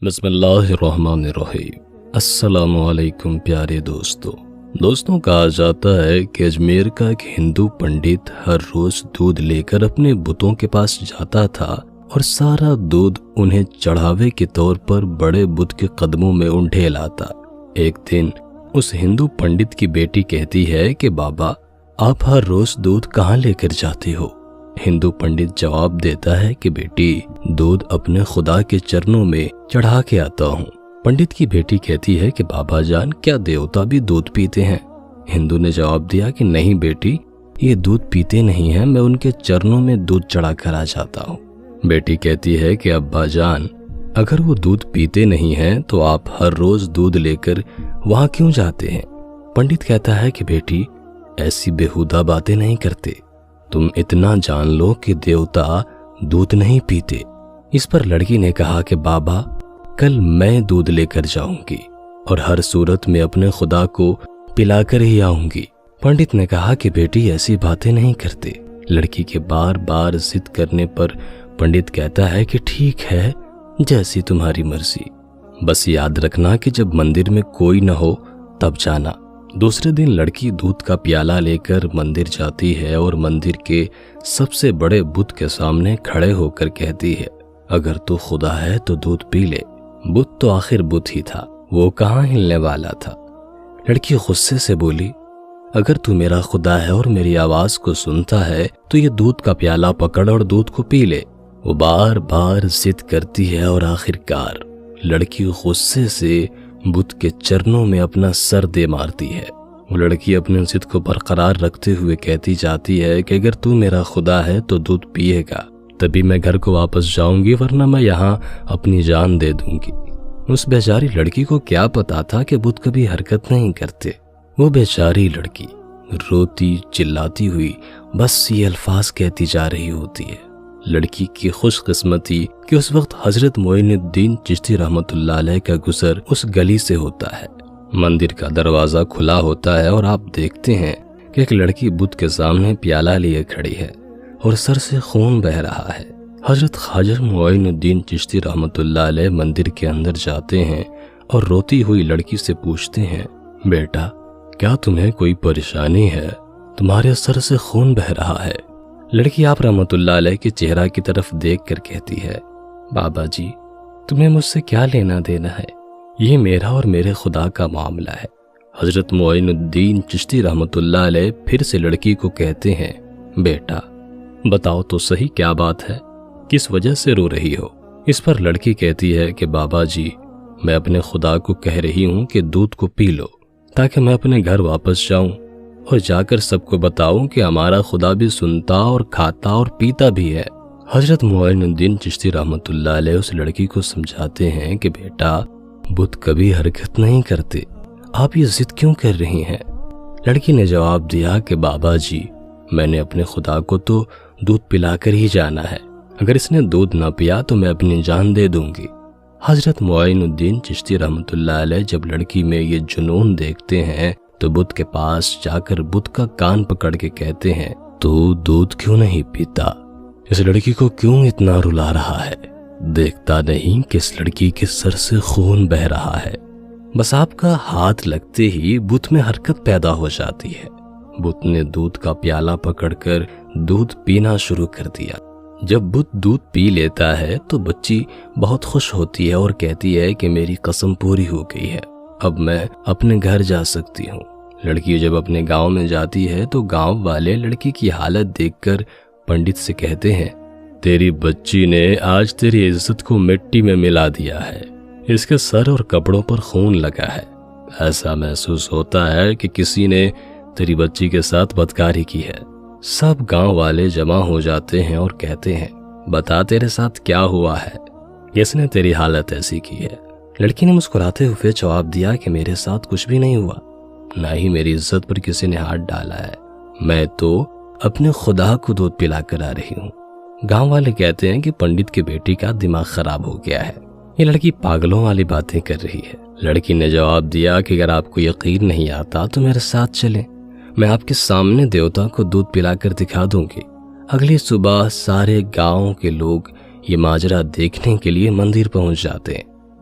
بسم اللہ الرحمن الرحیم۔ السلام علیکم پیارے دوستوں کہا جاتا ہے کہ اجمیر کا ایک ہندو پنڈت ہر روز دودھ لے کر اپنے بتوں کے پاس جاتا تھا اور سارا دودھ انہیں چڑھاوے کے طور پر بڑے بت کے قدموں میں انڈھے لاتا۔ ایک دن اس ہندو پنڈت کی بیٹی کہتی ہے کہ بابا آپ ہر روز دودھ کہاں لے کر جاتے ہو؟ ہندو پنڈت جواب دیتا ہے کہ بیٹی دودھ اپنے خدا کے چرنوں میں چڑھا کے آتا ہوں۔ پنڈت کی بیٹی کہتی ہے کہ بابا جان کیا دیوتا بھی دودھ پیتے ہیں؟ ہندو نے جواب دیا کہ نہیں بیٹی یہ دودھ پیتے نہیں ہیں، میں ان کے چرنوں میں دودھ چڑھا کر آ جاتا ہوں۔ بیٹی کہتی ہے کہ ابا جان اگر وہ دودھ پیتے نہیں ہیں تو آپ ہر روز دودھ لے کر وہاں کیوں جاتے ہیں؟ پنڈت کہتا ہے کہ بیٹی ایسی بیہودہ باتیں نہیں کرتے، تم اتنا جان لو کہ دیوتا دودھ نہیں پیتے۔ اس پر لڑکی نے کہا کہ بابا کل میں دودھ لے کر جاؤں گی اور ہر صورت میں اپنے خدا کو پلا کر ہی آؤں گی۔ پنڈت نے کہا کہ بیٹی ایسی باتیں نہیں کرتے۔ لڑکی کے بار بار ضد کرنے پر پنڈت کہتا ہے کہ ٹھیک ہے جیسی تمہاری مرضی، بس یاد رکھنا کہ جب مندر میں کوئی نہ ہو تب جانا۔ دوسرے دن لڑکی دودھ کا پیالہ لے کر مندر جاتی ہے اور مندر کے سب سے بڑے بت کے سامنے کھڑے ہو کر کہتی ہے اگر تو خدا ہے تو دودھ پی لے۔ بت تو آخر بت ہی تھا، وہ کہاں ہلنے والا تھا۔ لڑکی غصے سے بولی اگر تو میرا خدا ہے اور میری آواز کو سنتا ہے تو یہ دودھ کا پیالہ پکڑ اور دودھ کو پی لے۔ وہ بار بار ضد کرتی ہے اور آخرکار لڑکی غصے سے بت کے چرنوں میں اپنا سر دے مارتی ہے۔ وہ لڑکی اپنے ضد کو برقرار رکھتے ہوئے کہتی جاتی ہے کہ اگر تو میرا خدا ہے تو دودھ پیے گا تبھی میں گھر کو واپس جاؤں گی، ورنہ میں یہاں اپنی جان دے دوں گی۔ اس بیچاری لڑکی کو کیا پتا تھا کہ بت کبھی حرکت نہیں کرتے۔ وہ بیچاری لڑکی روتی چلاتی ہوئی بس یہ الفاظ کہتی جا رہی ہوتی ہے۔ لڑکی کی خوش قسمتی کہ اس وقت حضرت معین الدین چشتی رحمۃ اللہ علیہ کا گزر اس گلی سے ہوتا ہے۔ مندر کا دروازہ کھلا ہوتا ہے اور آپ دیکھتے ہیں کہ ایک لڑکی بت کے سامنے پیالہ لیے کھڑی ہے اور سر سے خون بہہ رہا ہے۔ حضرت خواجہ معین الدین چشتی رحمۃ اللہ علیہ مندر کے اندر جاتے ہیں اور روتی ہوئی لڑکی سے پوچھتے ہیں بیٹا کیا تمہیں کوئی پریشانی ہے؟ تمہارے سر سے خون بہہ رہا ہے۔ لڑکی آپ رحمۃ اللہ علیہ کے چہرہ کی طرف دیکھ کر کہتی ہے بابا جی تمہیں مجھ سے کیا لینا دینا ہے، یہ میرا اور میرے خدا کا معاملہ ہے۔ حضرت معین الدین چشتی رحمۃ اللہ علیہ پھر سے لڑکی کو کہتے ہیں بیٹا بتاؤ تو صحیح کیا بات ہے، کس وجہ سے رو رہی ہو؟ اس پر لڑکی کہتی ہے کہ بابا جی میں اپنے خدا کو کہہ رہی ہوں کہ دودھ کو پی لو تاکہ میں اپنے گھر واپس جاؤں اور جا کر سب کو بتاؤں کہ ہمارا خدا بھی سنتا اور کھاتا اور پیتا بھی ہے۔ حضرت معین الدین چشتی رحمۃ اللہ علیہ اس لڑکی کو سمجھاتے ہیں کہ بیٹا بت کبھی حرکت نہیں کرتے، آپ یہ ضد کیوں کر رہی ہیں؟ لڑکی نے جواب دیا کہ بابا جی میں نے اپنے خدا کو تو دودھ پلا کر ہی جانا ہے، اگر اس نے دودھ نہ پیا تو میں اپنی جان دے دوں گی۔ حضرت معین الدین چشتی رحمۃ اللہ علیہ جب لڑکی میں یہ جنون دیکھتے ہیں تو بت کے پاس جا کر بت کا کان پکڑ کے کہتے ہیں تو دودھ کیوں نہیں پیتا؟ اس لڑکی کو کیوں اتنا رلا رہا ہے؟ دیکھتا نہیں کہ اس لڑکی کے سر سے خون بہہ رہا ہے؟ بس آپ کا ہاتھ لگتے ہی بت میں حرکت پیدا ہو جاتی ہے۔ بت نے دودھ کا پیالہ پکڑ کر دودھ پینا شروع کر دیا۔ جب بت دودھ پی لیتا ہے تو بچی بہت خوش ہوتی ہے اور کہتی ہے کہ میری قسم پوری ہو گئی ہے، اب میں اپنے گھر جا سکتی ہوں۔ لڑکی جب اپنے گاؤں میں جاتی ہے تو گاؤں والے لڑکی کی حالت دیکھ کر پنڈت سے کہتے ہیں تیری بچی نے آج تیری عزت کو مٹی میں ملا دیا ہے، اس کے سر اور کپڑوں پر خون لگا ہے، ایسا محسوس ہوتا ہے کہ کسی نے تیری بچی کے ساتھ بدکاری کی ہے۔ سب گاؤں والے جمع ہو جاتے ہیں اور کہتے ہیں بتا تیرے ساتھ کیا ہوا ہے، کس نے تیری حالت ایسی کی ہے؟ لڑکی نے مسکراتے ہوئے جواب دیا کہ میرے ساتھ کچھ بھی نہیں ہوا، نہ ہی میری عزت پر کسی نے ہاتھ ڈالا ہے، میں تو اپنے خدا کو دودھ پلا کر آ رہی ہوں۔ گاؤں والے کہتے ہیں کہ پنڈت کی بیٹی کا دماغ خراب ہو گیا ہے، یہ لڑکی پاگلوں والی باتیں کر رہی ہے۔ لڑکی نے جواب دیا کہ اگر آپ کو یقین نہیں آتا تو میرے ساتھ چلیں، میں آپ کے سامنے دیوتا کو دودھ پلا کر دکھا دوں گی۔ اگلی صبح سارے گاؤں کے لوگ یہ ماجرا دیکھنے کے لیے مندر پہنچ جاتے ہیں۔